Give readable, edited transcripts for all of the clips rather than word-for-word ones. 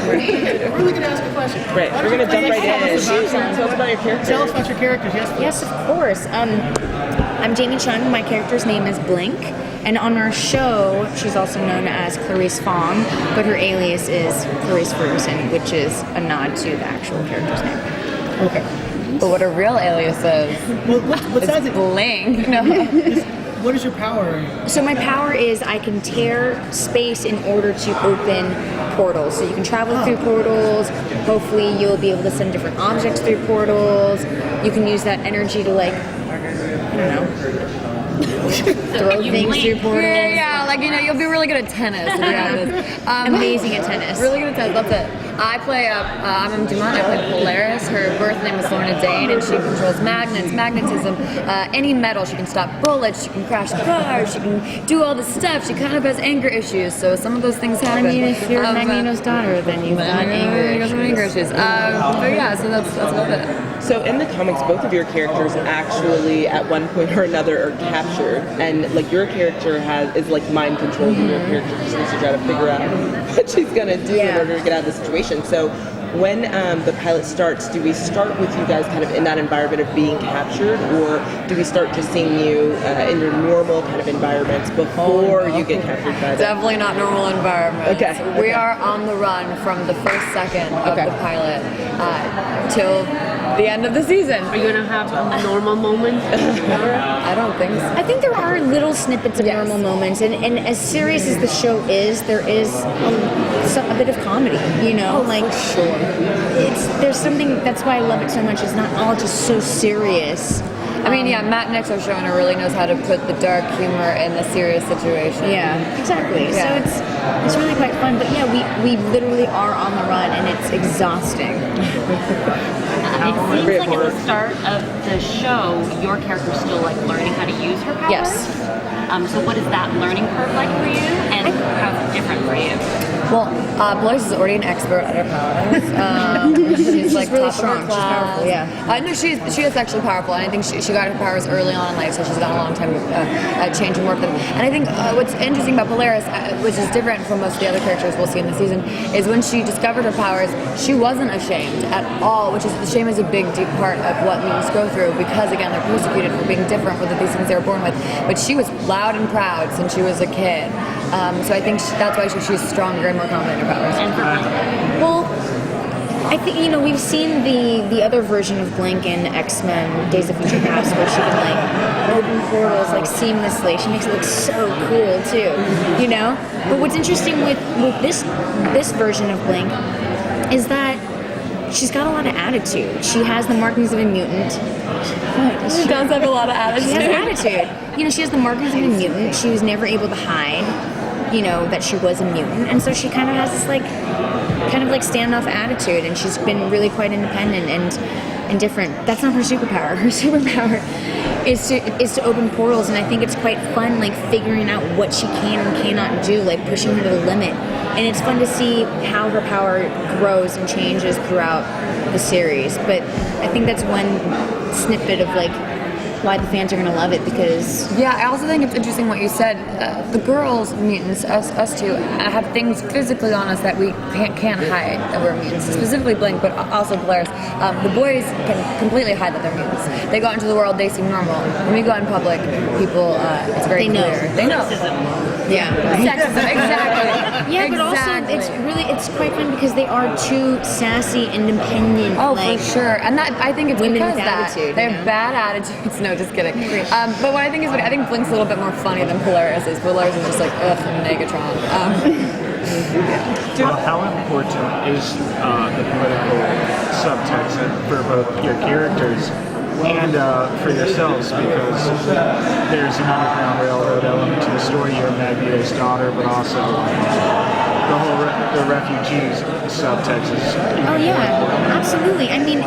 We're really going to ask a question. Right, we're going to jump right in. Tell us about your characters. Tell us about your characters, yes. Yes, of course. I'm Jamie Chung. My character's name is Blink. And on our show, she's also known as Clarice Fong, but her alias is Clarice Ferguson, which is a nod to the actual character's name. Okay. But what her real alias is, Well, what size is Blink. No. What is your power? So my power is I can tear space in order to open portals. So you can travel through portals. Hopefully you'll be able to send different objects through portals. You can use that energy to, like, I don't know, throw things through portals. Yeah, like, you know, you'll be really good at tennis. Amazing at tennis. Really good at tennis, that's it. I play, I'm Dumont, I play Polaris. Her birth name is Lorna and she controls magnets, magnetism, any metal. She can stop bullets, she can crash cars, she can do all this stuff. She kind of has anger issues, so some of those things happen. I mean, if you're Magneto's daughter, then you've got anger issues. But yeah, so that's about it. So in the comics, both of your characters actually, at one point or another, are captured, and like your character is like mind controlled, and your character just needs to try to figure out what she's gonna do in order to get out of the situation. So when the pilot starts, do we start with you guys kind of in that environment of being captured, or do we start just seeing you in your normal kind of environments before you get captured by them? Definitely not normal environment. Okay. We are on the run from the first second of the pilot till the end of the season. Are you going to have a normal moment? I don't think so. I think there are little snippets of normal moments, and as serious as the show is, there is a bit of comedy, you know? There's something, that's why I love it so much. It's not all just so serious. I mean, yeah, Matt Nix, our showrunner, really knows how to put the dark humor in the serious situation. Yeah, exactly. Yeah. So it's really quite fun. But yeah, we literally are on the run, and it's exhausting. It seems like at the start of the show, your character's still like learning how to use her powers. Yes. So what is that learning curve like for you, and how's it different for you? Well, Blaise is already an expert at her powers. She's like really top strong. of her class. She's powerful, yeah. No, she is actually powerful, and I think she got her powers early on in life, so she's got a long time to change and work them. And I think what's interesting about Polaris, which is different from most of the other characters we'll see in the season, is when she discovered her powers, she wasn't ashamed at all, which is, shame is a big, deep part of what mutants go through, because again, they're persecuted for being different with these things they were born with. But she was loud and proud since she was a kid. So I think that's why she's stronger and more confident in her powers. Well, I think, you know, we've seen the other version of Blink in X-Men Days of Future Past, where she can like open portals like seamlessly. She makes it look so cool too, you know? But what's interesting with this version of Blink is that she's got a lot of attitude. She has the markings of a mutant. She does have a lot of attitude. She has attitude. You know, she has the markings of a mutant. She was never able to hide, you know, that she was a mutant. And so she kind of has this like, kind of like standoff attitude, and she's been really quite independent and different. That's not her superpower. Her superpower is to open portals, and I think it's quite fun, like figuring out what she can and cannot do, like pushing her to the limit. And it's fun to see how her power grows and changes throughout the series. But I think that's one snippet of like why the fans are going to love it, because... Yeah, I also think it's interesting what you said. The girls, mutants, us two, have things physically on us that we can't hide that we're mutants. Specifically Blink, but also Polaris. The boys can completely hide that they're mutants. They go out into the world, they seem normal. When we go out in public, people, it's very clear. They know. Yeah. Sexism, exactly. Yeah, but also it's quite fun because they are two sassy, independent. Oh, like, for sure. And that, I think it's women because with that attitude. they have bad attitudes. No, just kidding. But what I think is, I think Blink's a little bit more funny than Polaris is. Polaris is just like, ugh, Megatron. How important is the political subtext for both your characters and for yourselves, because there's an Underground Railroad element to the story. You're Magneto's daughter, but also the refugees subtext is absolutely. I mean,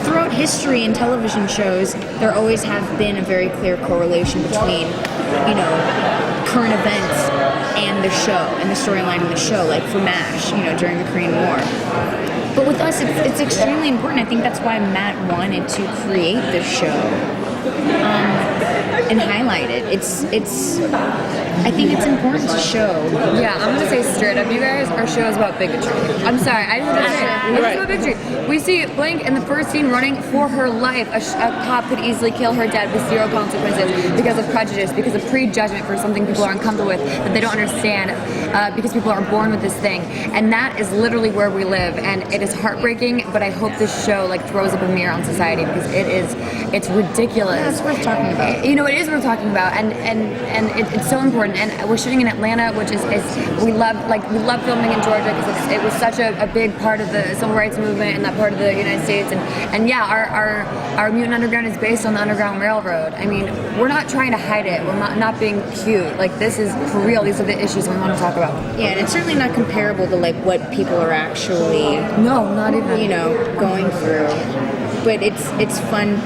throughout history in television shows, there always have been a very clear correlation between, you know, current events and the show, and the storyline in the show, like for MASH, you know, during the Korean War. But with us, it's extremely important. I think that's why Matt wanted to create this show. and highlight it. I think it's important to show. Yeah, I'm gonna say straight up, you guys, our show is about bigotry. I'm sorry, I just have to say it. It's about bigotry. We see Blank in the first scene running for her life. A cop could easily kill her dead with zero consequences because of prejudice, because of prejudgment for something people are uncomfortable with that they don't understand, because people are born with this thing. And that is literally where we live, and it is heartbreaking. But I hope this show throws up a mirror on society, because it's ridiculous. Yeah, it's worth talking about. You know, it is worth talking about, and it's so important. And we're shooting in Atlanta, which is we love filming in Georgia because it was such a big part of the civil rights movement and that part of the United States. And yeah, our Mutant Underground is based on the Underground Railroad. I mean, we're not trying to hide it. We're not being cute. This is for real. These are the issues we want to talk about. Yeah, and it's certainly not comparable to what people are actually not even going through. But it's fun.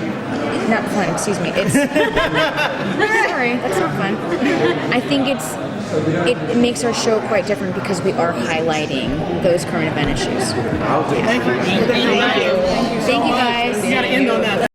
Not fun, excuse me. It's sorry, that's not fun. I think it makes our show quite different because we are highlighting those current event issues. Thank you.